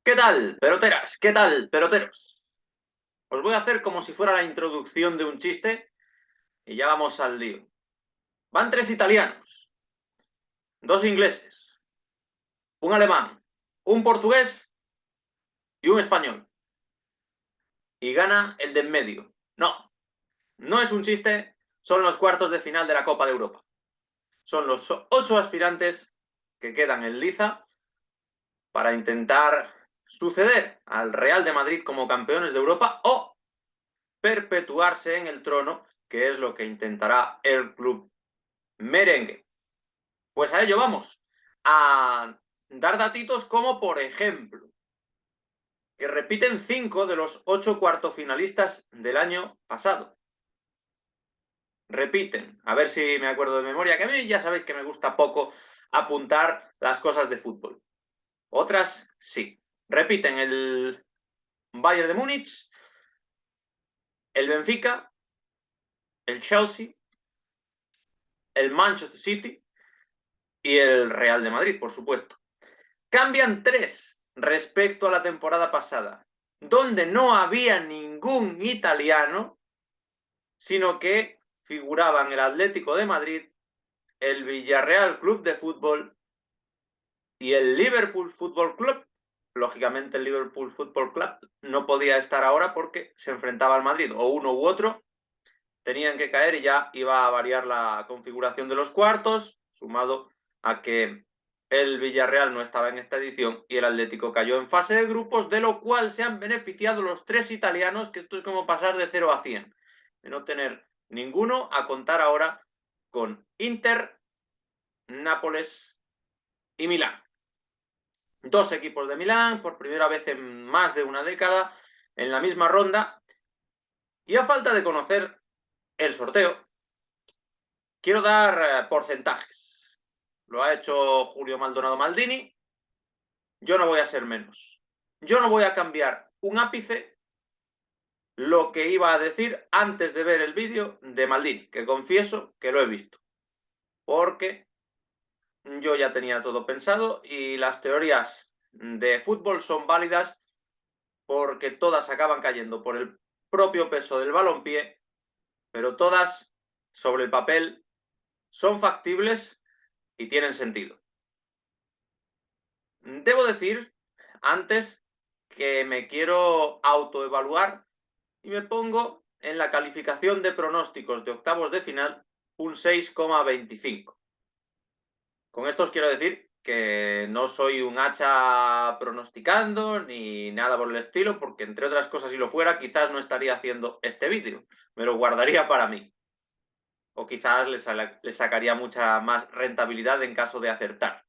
¿Qué tal, peloteras? ¿Qué tal, peloteros? Os voy a hacer como si fuera la introducción de un chiste y ya vamos al lío. Van tres italianos, dos ingleses, un alemán, un portugués y un español. Y gana el de en medio. No, no es un chiste, son los cuartos de final de la Copa de Europa. Son los 8 aspirantes que quedan en liza para intentar suceder al Real de Madrid como campeones de Europa o perpetuarse en el trono, que es lo que intentará el club merengue. Pues a ello vamos, a dar datitos como, por ejemplo, que repiten 5 de los 8 cuartofinalistas del año pasado. Repiten, a ver si me acuerdo de memoria, que a mí ya sabéis que me gusta poco apuntar las cosas de fútbol. Otras sí. Repiten el Bayern de Múnich, el Benfica, el Chelsea, el Manchester City y el Real de Madrid, por supuesto. Cambian 3 respecto a la temporada pasada, donde no había ningún italiano, sino que figuraban el Atlético de Madrid, el Villarreal Club de Fútbol y el Liverpool Fútbol Club. Lógicamente el Liverpool Fútbol Club no podía estar ahora porque se enfrentaba al Madrid, o uno u otro tenían que caer y ya iba a variar la configuración de los cuartos, sumado a que el Villarreal no estaba en esta edición y el Atlético cayó en fase de grupos, de lo cual se han beneficiado los 3 italianos, que esto es como pasar de 0 a 100, de no tener ninguno, a contar ahora con Inter, Nápoles y Milán. 2 equipos de Milán, por primera vez en más de una década, en la misma ronda, y a falta de conocer el sorteo, quiero dar porcentajes. Lo ha hecho Julio Maldonado Maldini. Yo no voy a ser menos. Yo no voy a cambiar un ápice lo que iba a decir antes de ver el vídeo de Maldini, que confieso que lo he visto. Porque yo ya tenía todo pensado y las teorías de fútbol son válidas porque todas acaban cayendo por el propio peso del balompié, pero todas sobre el papel son factibles y tienen sentido. Debo decir, antes, que me quiero autoevaluar y me pongo en la calificación de pronósticos de octavos de final un 6,25. Con esto os quiero decir que no soy un hacha pronosticando ni nada por el estilo, porque entre otras cosas, si lo fuera, quizás no estaría haciendo este vídeo, me lo guardaría para mí. O quizás le sacaría mucha más rentabilidad en caso de acertar.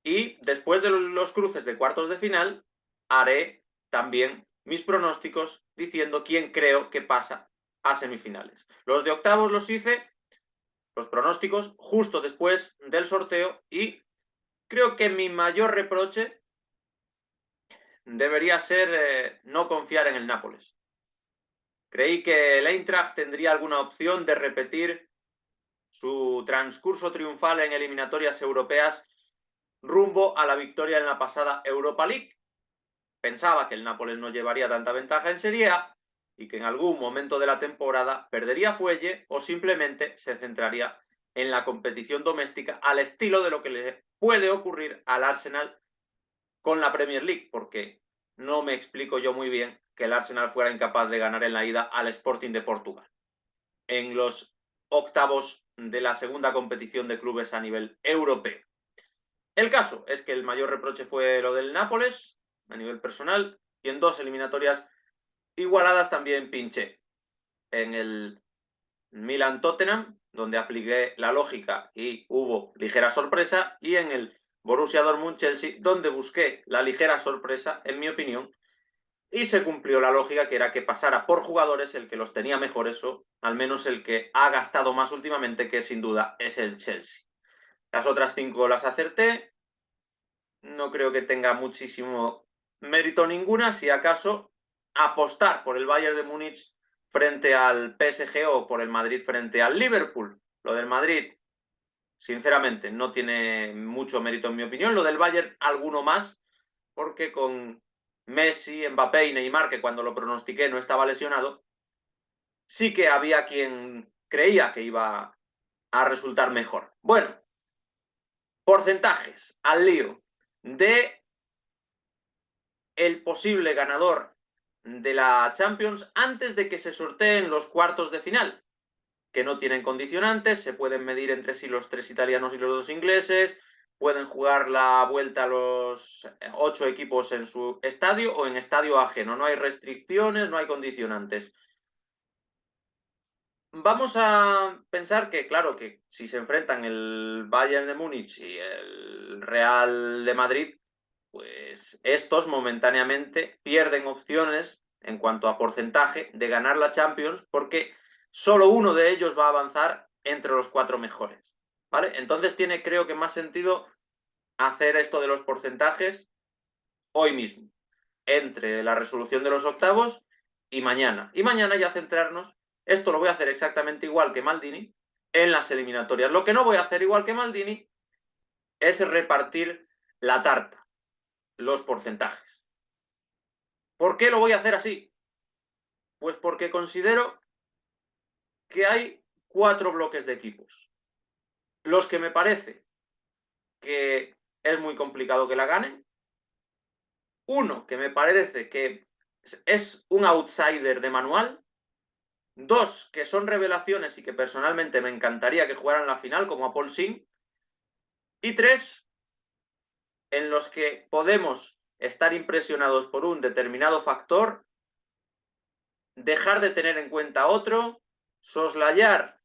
Y después de los cruces de cuartos de final, haré también mis pronósticos diciendo quién creo que pasa a semifinales. Los de octavos los hice, los pronósticos, justo después del sorteo y creo que mi mayor reproche debería ser no confiar en el Nápoles. Creí que el Eintracht tendría alguna opción de repetir su transcurso triunfal en eliminatorias europeas rumbo a la victoria en la pasada Europa League. Pensaba que el Nápoles no llevaría tanta ventaja en Serie A y que en algún momento de la temporada perdería fuelle o simplemente se centraría en la competición doméstica al estilo de lo que le puede ocurrir al Arsenal con la Premier League, porque no me explico yo muy bien que el Arsenal fuera incapaz de ganar en la ida al Sporting de Portugal en los octavos de la segunda competición de clubes a nivel europeo. El caso es que el mayor reproche fue lo del Nápoles a nivel personal y en 2 eliminatorias igualadas también pinché. En el Milan-Tottenham, donde apliqué la lógica y hubo ligera sorpresa, y en el Borussia Dortmund-Chelsea, donde busqué la ligera sorpresa, en mi opinión, y se cumplió la lógica, que era que pasara por jugadores el que los tenía mejores o al menos el que ha gastado más últimamente, que sin duda es el Chelsea. Las otras 5 las acerté, no creo que tenga muchísimo mérito ninguna, si acaso apostar por el Bayern de Múnich frente al PSG o por el Madrid frente al Liverpool. Lo del Madrid sinceramente, no tiene mucho mérito en mi opinión. Lo del Bayern, alguno más, porque con Messi, Mbappé y Neymar, que cuando lo pronostiqué no estaba lesionado, sí que había quien creía que iba a resultar mejor. Bueno, porcentajes, al lío, de el posible ganador de la Champions antes de que se sorteen los cuartos de final, que no tienen condicionantes, se pueden medir entre sí los 3 italianos y los 2 ingleses, pueden jugar la vuelta a los 8 equipos en su estadio o en estadio ajeno, no hay restricciones, no hay condicionantes. Vamos a pensar que, claro, que si se enfrentan el Bayern de Múnich y el Real de Madrid, pues estos momentáneamente pierden opciones en cuanto a porcentaje de ganar la Champions porque solo uno de ellos va a avanzar entre los 4 mejores, ¿vale? Entonces tiene, creo que más sentido hacer esto de los porcentajes hoy mismo, entre la resolución de los octavos y mañana. Y mañana ya centrarnos, esto lo voy a hacer exactamente igual que Maldini, en las eliminatorias. Lo que no voy a hacer igual que Maldini es repartir la tarta, los porcentajes. ¿Por qué lo voy a hacer así? Pues porque considero que hay 4 bloques de equipos. Los que me parece que es muy complicado que la ganen. Uno que me parece que es un outsider de manual. Dos que son revelaciones y que personalmente me encantaría que jugaran la final, como a Paul Singh. Y tres en los que podemos estar impresionados por un determinado factor, dejar de tener en cuenta otro, soslayar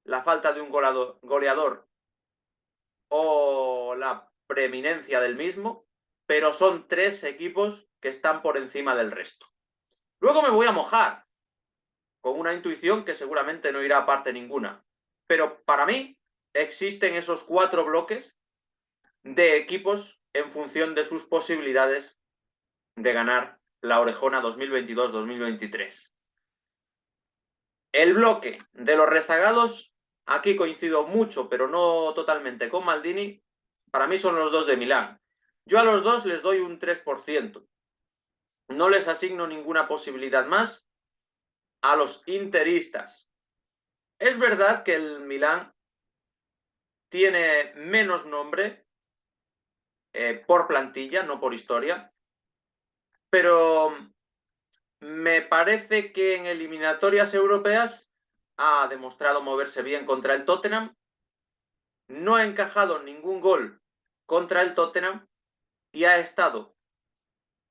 la falta de un goleador o la preeminencia del mismo, pero son 3 equipos que están por encima del resto. Luego me voy a mojar con una intuición que seguramente no irá a parte ninguna, pero para mí existen esos 4 bloques de equipos en función de sus posibilidades de ganar la Orejona 2022-2023. El bloque de los rezagados, aquí coincido mucho, pero no totalmente con Maldini, para mí son los 2 de Milán. Yo a los 2 les doy un 3%. No les asigno ninguna posibilidad más a los interistas. Es verdad que el Milán tiene menos nombre por plantilla, no por historia, pero me parece que en eliminatorias europeas ha demostrado moverse bien contra el Tottenham, no ha encajado ningún gol contra el Tottenham y ha estado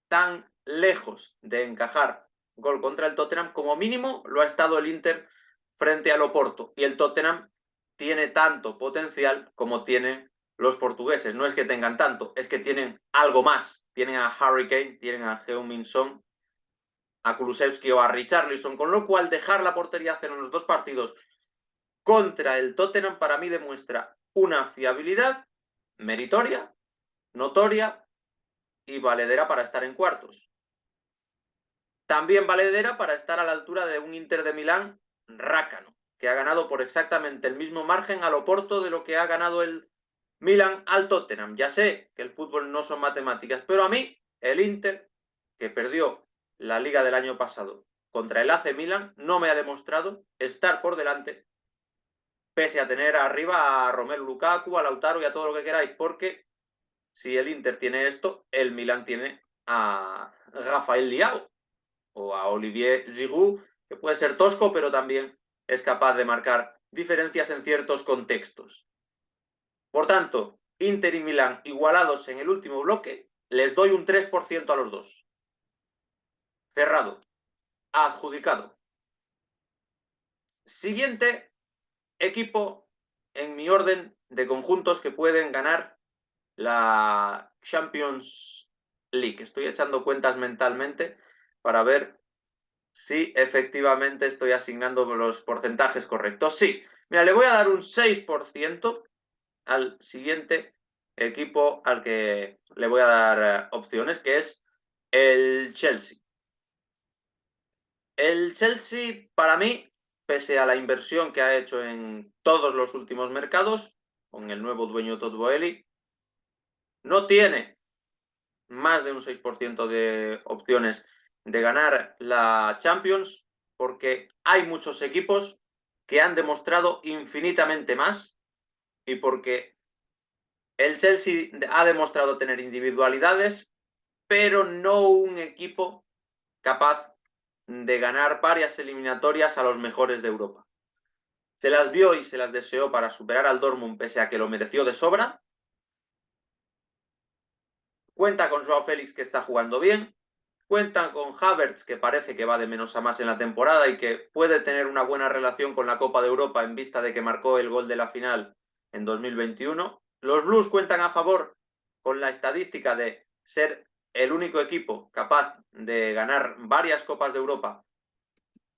tan lejos de encajar gol contra el Tottenham como mínimo lo ha estado el Inter frente al Oporto, y el Tottenham tiene tanto potencial como tienen los portugueses. No es que tengan tanto, es que tienen algo más. Tienen a Harry Kane, tienen a Heung-min Son, a Kulusevski o a Richarlison, con lo cual dejar la portería cero en los 2 partidos contra el Tottenham para mí demuestra una fiabilidad meritoria, notoria y valedera para estar en cuartos. También valedera para estar a la altura de un Inter de Milán rácano, que ha ganado por exactamente el mismo margen al Oporto de lo que ha ganado el Milan al Tottenham. Ya sé que el fútbol no son matemáticas, pero a mí el Inter, que perdió la liga del año pasado contra el AC Milan, no me ha demostrado estar por delante, pese a tener arriba a Romelu Lukaku, a Lautaro y a todo lo que queráis, porque si el Inter tiene esto, el Milan tiene a Rafael Leao o a Olivier Giroud, que puede ser tosco, pero también es capaz de marcar diferencias en ciertos contextos. Por tanto, Inter y Milán igualados en el último bloque, les doy un 3% a los dos. Cerrado. Adjudicado. Siguiente equipo en mi orden de conjuntos que pueden ganar la Champions League. Estoy echando cuentas mentalmente para ver si efectivamente estoy asignando los porcentajes correctos. Sí, mira, le voy a dar un 6% al siguiente equipo al que le voy a dar opciones, que es el Chelsea. El Chelsea, para mí, pese a la inversión que ha hecho en todos los últimos mercados, con el nuevo dueño Todd Boehly, no tiene más de un 6% de opciones de ganar la Champions, porque hay muchos equipos que han demostrado infinitamente más y porque el Chelsea ha demostrado tener individualidades, pero no un equipo capaz de ganar varias eliminatorias a los mejores de Europa. Se las vio y se las deseó para superar al Dortmund, pese a que lo mereció de sobra. Cuenta con Joao Félix, que está jugando bien. Cuentan con Havertz, que parece que va de menos a más en la temporada y que puede tener una buena relación con la Copa de Europa en vista de que marcó el gol de la final en 2021. Los Blues cuentan a favor con la estadística de ser el único equipo capaz de ganar varias Copas de Europa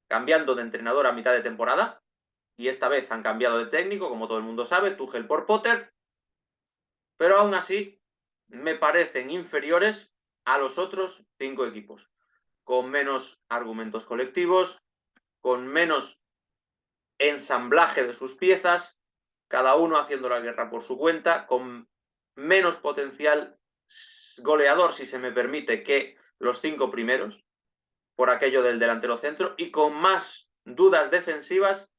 cambiando de entrenador a mitad de temporada. Y esta vez han cambiado de técnico, como todo el mundo sabe, Tuchel por Potter. Pero aún así me parecen inferiores a los otros 5 equipos, con menos argumentos colectivos, con menos ensamblaje de sus piezas, cada uno haciendo la guerra por su cuenta, con menos potencial goleador, si se me permite, que los 5 primeros, por aquello del delantero centro, y con más dudas defensivas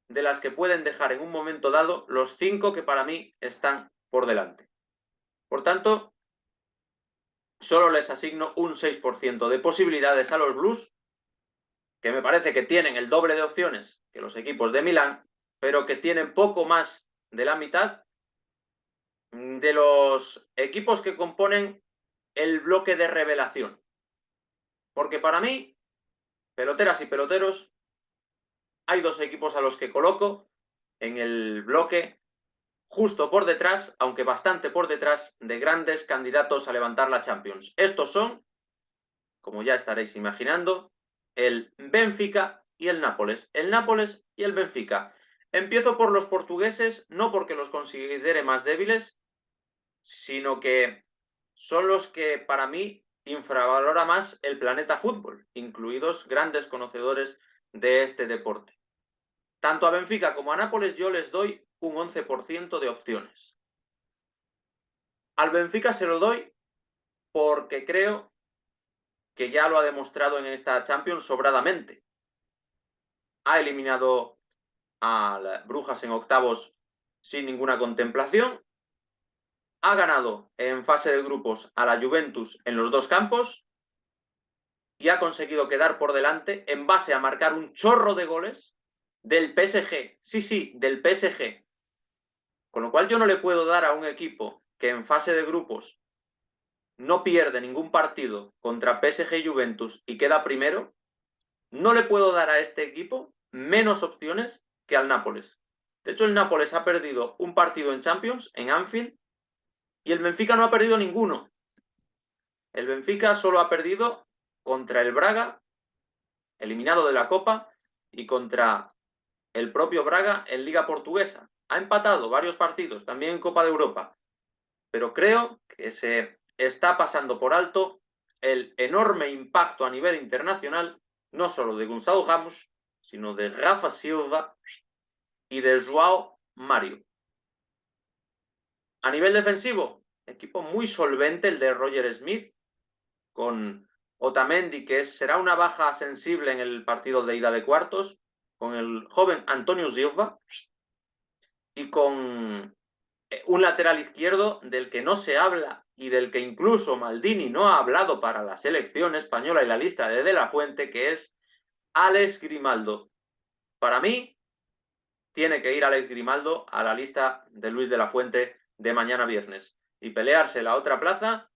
de las que pueden dejar en un momento dado los 5 que para mí están por delante. Por tanto, solo les asigno un 6% de posibilidades a los Blues, que me parece que tienen el doble de opciones que los equipos de Milán, pero que tienen poco más de la mitad de los equipos que componen el bloque de revelación. Porque para mí, peloteras y peloteros, hay 2 equipos a los que coloco en el bloque justo por detrás, aunque bastante por detrás, de grandes candidatos a levantar la Champions. Estos son, como ya estaréis imaginando, el Benfica y el Nápoles. El Nápoles y el Benfica. Empiezo por los portugueses, no porque los considere más débiles, sino que son los que para mí infravalora más el planeta fútbol, incluidos grandes conocedores de este deporte. Tanto a Benfica como a Nápoles yo les doy un 11% de opciones. Al Benfica se lo doy porque creo que ya lo ha demostrado en esta Champions sobradamente. Ha eliminado a las Brujas en octavos sin ninguna contemplación. Ha ganado en fase de grupos a la Juventus en los 2 campos y ha conseguido quedar por delante en base a marcar un chorro de goles del PSG. Sí, del PSG. Con lo cual yo no le puedo dar a un equipo que en fase de grupos no pierde ningún partido contra PSG y Juventus y queda primero, no le puedo dar a este equipo menos opciones que al Nápoles. De hecho, el Nápoles ha perdido un partido en Champions, en Anfield, y el Benfica no ha perdido ninguno. El Benfica solo ha perdido contra el Braga, eliminado de la Copa, y contra el propio Braga en Liga Portuguesa. Ha empatado varios partidos, también en Copa de Europa. Pero creo que se está pasando por alto el enorme impacto a nivel internacional, no solo de Gonzalo Ramos, sino de Rafa Silva y de Joao Mario. A nivel defensivo, equipo muy solvente el de Roger Smith, con Otamendi, que será una baja sensible en el partido de ida de cuartos, con el joven Antonio Silva y con un lateral izquierdo del que no se habla y del que incluso Maldini no ha hablado para la selección española y la lista de la Fuente, que es Alex Grimaldo. Para mí, tiene que ir Alex Grimaldo a la lista de Luis de la Fuente de mañana viernes y pelearse la otra plaza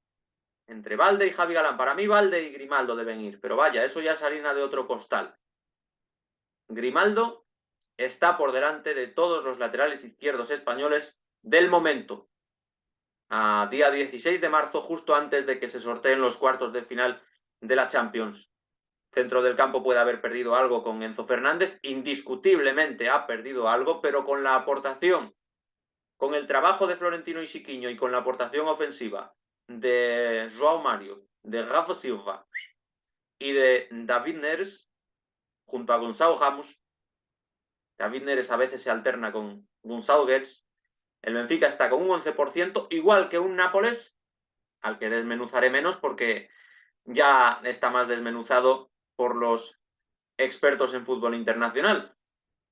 entre Valde y Javi Galán. Para mí, Valde y Grimaldo deben ir, pero vaya, eso ya es harina de otro costal. Grimaldo está por delante de todos los laterales izquierdos españoles del momento. A día 16 de marzo, justo antes de que se sorteen los cuartos de final de la Champions. Centro del campo puede haber perdido algo con Enzo Fernández, indiscutiblemente ha perdido algo, pero con la aportación, con el trabajo de Florentino Isiquiño y con la aportación ofensiva de Joao Mario, de Rafa Silva y de David Neres, junto a Gonzalo Ramos. David Neres a veces se alterna con Gonzalo Guedes. El Benfica está con un 11%, igual que un Nápoles, al que desmenuzaré menos porque ya está más desmenuzado por los expertos en fútbol internacional.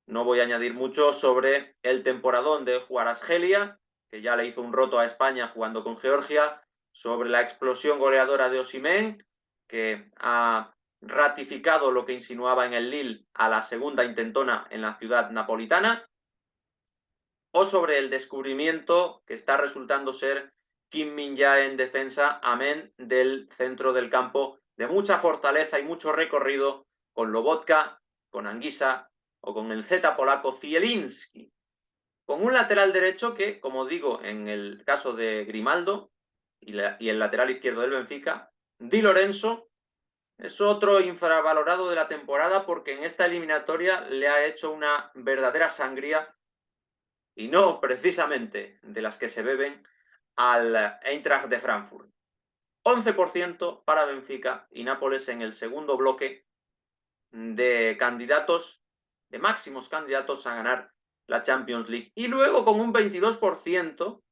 No voy a añadir mucho sobre el temporadón de Kvaratskhelia, que ya le hizo un roto a España jugando con Georgia, sobre la explosión goleadora de Osimhen, que ha ratificado lo que insinuaba en el Lille a la segunda intentona en la ciudad napolitana, o sobre el descubrimiento que está resultando ser Kim Min-jae en defensa, amén del centro del campo de mucha fortaleza y mucho recorrido con Lobotka, con Anguissa o con el Z polaco Zielinski, con un lateral derecho que, como digo, en el caso de Grimaldo y el lateral izquierdo del Benfica, Di Lorenzo es otro infravalorado de la temporada porque en esta eliminatoria le ha hecho una verdadera sangría y no precisamente de las que se beben al Eintracht de Frankfurt. 11% para Benfica y Nápoles en el segundo bloque de candidatos, de máximos candidatos a ganar la Champions League. Y luego con un 22%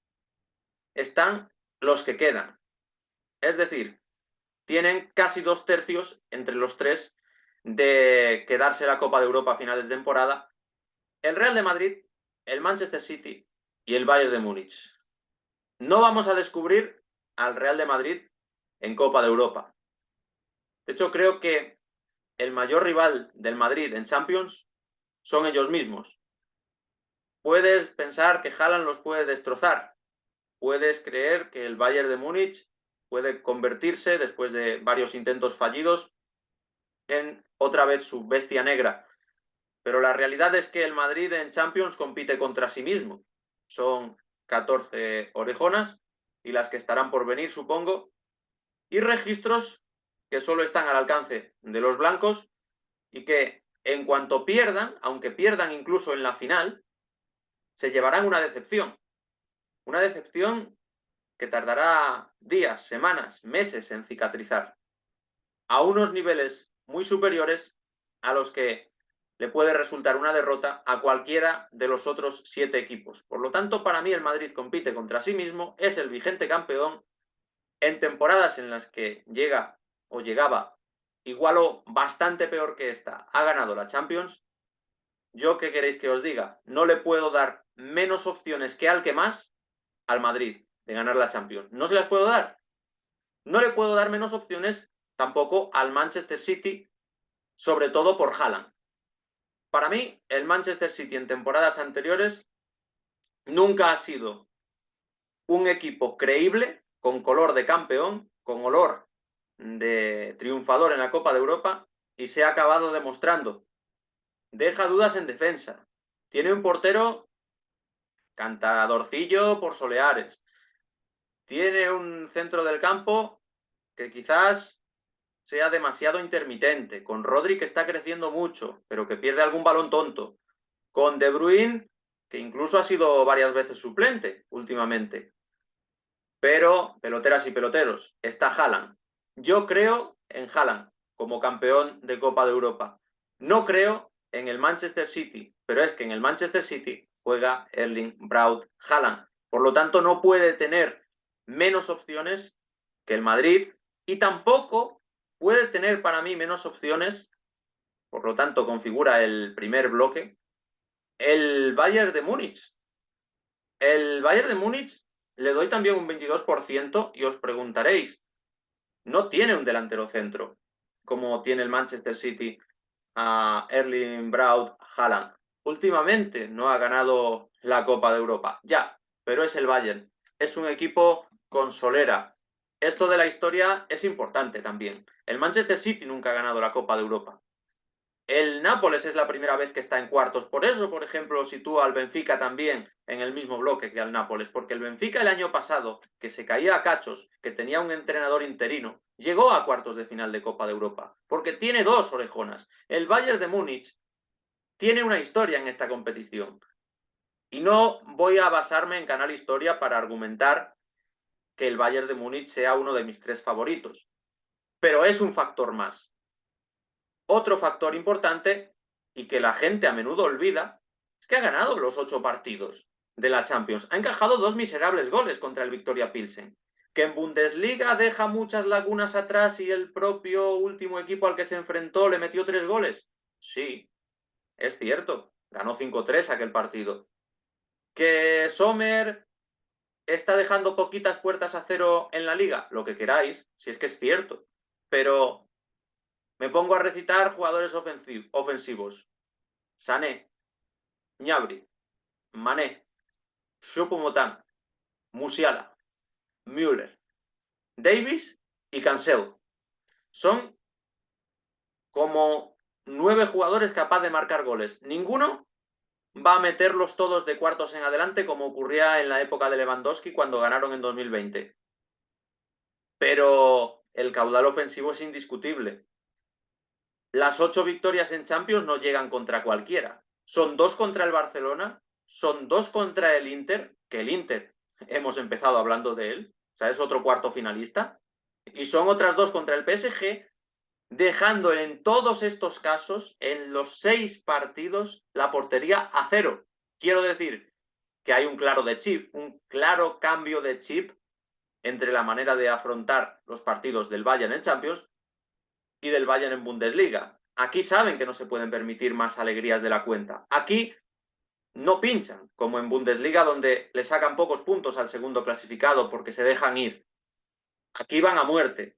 están los que quedan. Es decir, tienen casi 2/3 entre los tres de quedarse la Copa de Europa a final de temporada. El Real de Madrid, el Manchester City y el Bayern de Múnich. No vamos a descubrir al Real de Madrid en Copa de Europa. De hecho, creo que el mayor rival del Madrid en Champions son ellos mismos. Puedes pensar que Haaland los puede destrozar. Puedes creer que el Bayern de Múnich puede convertirse, después de varios intentos fallidos, en otra vez su bestia negra. Pero la realidad es que el Madrid en Champions compite contra sí mismo. Son 14 orejonas y las que estarán por venir, supongo, y registros que solo están al alcance de los blancos y que en cuanto pierdan, aunque pierdan incluso en la final, se llevarán una decepción. Una decepción que tardará días, semanas, meses en cicatrizar, a unos niveles muy superiores a los que le puede resultar una derrota a cualquiera de los otros 7 equipos. Por lo tanto, para mí el Madrid compite contra sí mismo, es el vigente campeón en temporadas en las que llega o llegaba igual o bastante peor que esta, ha ganado la Champions. Yo, ¿qué queréis que os diga? No le puedo dar menos opciones que al que más al Madrid de ganar la Champions. No se las puedo dar. No le puedo dar menos opciones tampoco al Manchester City, sobre todo por Haaland. Para mí, el Manchester City en temporadas anteriores nunca ha sido un equipo creíble, con color de campeón, con olor de triunfador en la Copa de Europa, y se ha acabado demostrando. Deja dudas en defensa. Tiene un portero cantadorcillo por soleares. Tiene un centro del campo que quizás sea demasiado intermitente, con Rodri que está creciendo mucho, pero que pierde algún balón tonto, con De Bruyne, que incluso ha sido varias veces suplente últimamente. Pero, peloteras y peloteros, está Haaland. Yo creo en Haaland como campeón de Copa de Europa. No creo en el Manchester City, pero es que en el Manchester City juega Erling Braut Haaland. Por lo tanto, no puede tener menos opciones que el Madrid y tampoco puede tener para mí menos opciones, por lo tanto configura el primer bloque, el Bayern de Múnich. El Bayern de Múnich le doy también un 22% y os preguntaréis, no tiene un delantero centro como tiene el Manchester City a Erling Braut Haaland. Últimamente no ha ganado la Copa de Europa, ya, pero es el Bayern. Es un equipo con solera. Esto de la historia es importante también. El Manchester City nunca ha ganado la Copa de Europa. El Nápoles es la primera vez que está en cuartos. Por eso, por ejemplo, sitúa al Benfica también en el mismo bloque que al Nápoles. Porque el Benfica el año pasado, que se caía a cachos, que tenía un entrenador interino, llegó a cuartos de final de Copa de Europa. Porque tiene 2 orejonas. El Bayern de Múnich tiene una historia en esta competición. Y no voy a basarme en Canal Historia para argumentar que el Bayern de Múnich sea uno de mis 3 favoritos. Pero es un factor más. Otro factor importante y que la gente a menudo olvida es que ha ganado los 8 partidos. de la Champions. Ha encajado 2 miserables goles contra el Viktoria Pilsen. Que en Bundesliga deja muchas lagunas atrás y el propio último equipo al que se enfrentó le metió 3 goles. Sí, es cierto. Ganó 5-3 aquel partido. Que Sommer está dejando poquitas puertas a cero en la liga, lo que queráis, si es que es cierto. Pero me pongo a recitar jugadores ofensivos. Sané, Gnabry, Mané, Choupo-Moting, Musiala, Müller, Davis y Cancelo. Son como 9 jugadores capaces de marcar goles. Ninguno va a meterlos todos de cuartos en adelante como ocurría en la época de Lewandowski cuando ganaron en 2020. Pero el caudal ofensivo es indiscutible. Las 8 victorias en Champions no llegan contra cualquiera. Son 2 contra el Barcelona, son 2 contra el Inter, que el Inter, hemos empezado hablando de él, o sea, es otro cuarto finalista, y son otras 2 contra el PSG, dejando en todos estos casos, en los 6 partidos, la portería a 0. Quiero decir que hay un claro cambio de chip entre la manera de afrontar los partidos del Bayern en Champions y del Bayern en Bundesliga. Aquí saben que no se pueden permitir más alegrías de la cuenta. Aquí no pinchan, como en Bundesliga, donde le sacan pocos puntos al segundo clasificado porque se dejan ir. Aquí van a muerte.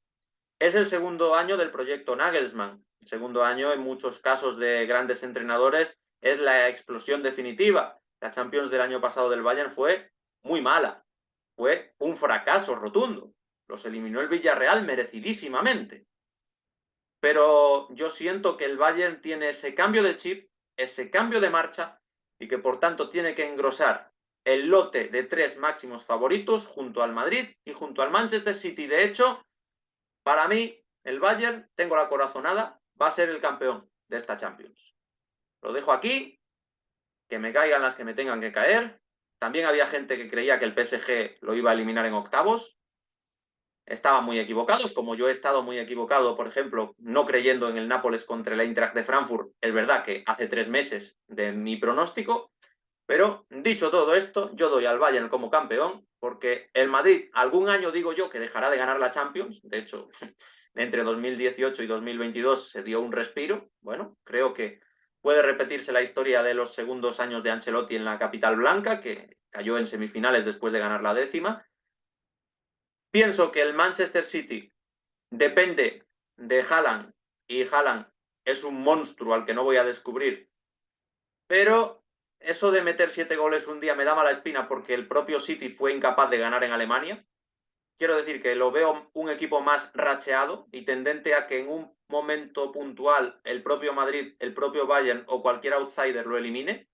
Es el segundo año del proyecto Nagelsmann. El segundo año, en muchos casos de grandes entrenadores, es la explosión definitiva. La Champions del año pasado del Bayern fue muy mala. Fue un fracaso rotundo. Los eliminó el Villarreal merecidísimamente. Pero yo siento que el Bayern tiene ese cambio de chip, ese cambio de marcha y que por tanto tiene que engrosar el lote de 3 máximos favoritos junto al Madrid y junto al Manchester City. De hecho, para mí, el Bayern, tengo la corazonada, va a ser el campeón de esta Champions. Lo dejo aquí, que me caigan las que me tengan que caer. También había gente que creía que el PSG lo iba a eliminar en octavos. Estaban muy equivocados, como yo he estado muy equivocado, por ejemplo, no creyendo en el Nápoles contra el Eintracht de Frankfurt. Es verdad que hace 3 meses de mi pronóstico, pero dicho todo esto, yo doy al Bayern como campeón, porque el Madrid algún año digo yo que dejará de ganar la Champions. De hecho, entre 2018 y 2022 se dio un respiro. Bueno, creo que puede repetirse la historia de los segundos años de Ancelotti en la capital blanca, que cayó en semifinales después de ganar la 10ª. Pienso que el Manchester City depende de Haaland y Haaland es un monstruo al que no voy a descubrir, pero eso de meter 7 goles un día me da mala espina porque el propio City fue incapaz de ganar en Alemania. Quiero decir que lo veo un equipo más racheado y tendente a que en un momento puntual el propio Madrid, el propio Bayern o cualquier outsider lo elimine,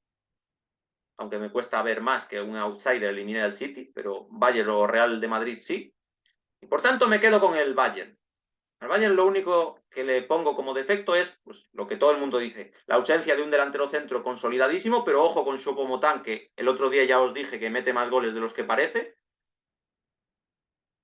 aunque me cuesta ver más que un outsider elimine al City, pero Bayern o Real de Madrid sí. Y por tanto me quedo con el Bayern. Al Bayern lo único que le pongo como defecto es pues, lo que todo el mundo dice, la ausencia de un delantero centro consolidadísimo, pero ojo con Choupo-Moting, que el otro día ya os dije que mete más goles de los que parece.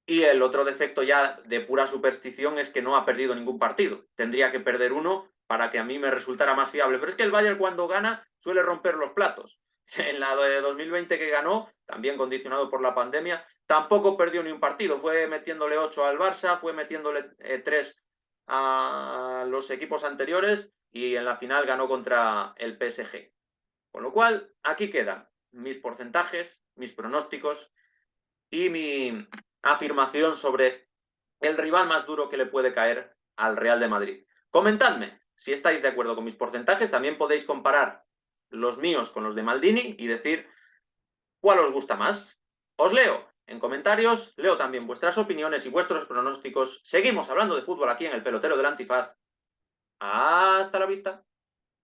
Y el otro defecto ya de pura superstición es que no ha perdido ningún partido. Tendría que perder uno para que a mí me resultara más fiable. Pero es que el Bayern cuando gana suele romper los platos. En la de 2020 que ganó, también condicionado por la pandemia, tampoco perdió ni un partido. Fue metiéndole 8 al Barça, fue metiéndole 3 a los equipos anteriores y en la final ganó contra el PSG. Con lo cual, aquí quedan mis porcentajes, mis pronósticos y mi afirmación sobre el rival más duro que le puede caer al Real de Madrid. Comentadme si estáis de acuerdo con mis porcentajes. También podéis comparar los míos con los de Maldini y decir cuál os gusta más. Os leo en comentarios, leo también vuestras opiniones y vuestros pronósticos. Seguimos hablando de fútbol aquí en El Pelotero del Antifaz. Hasta la vista.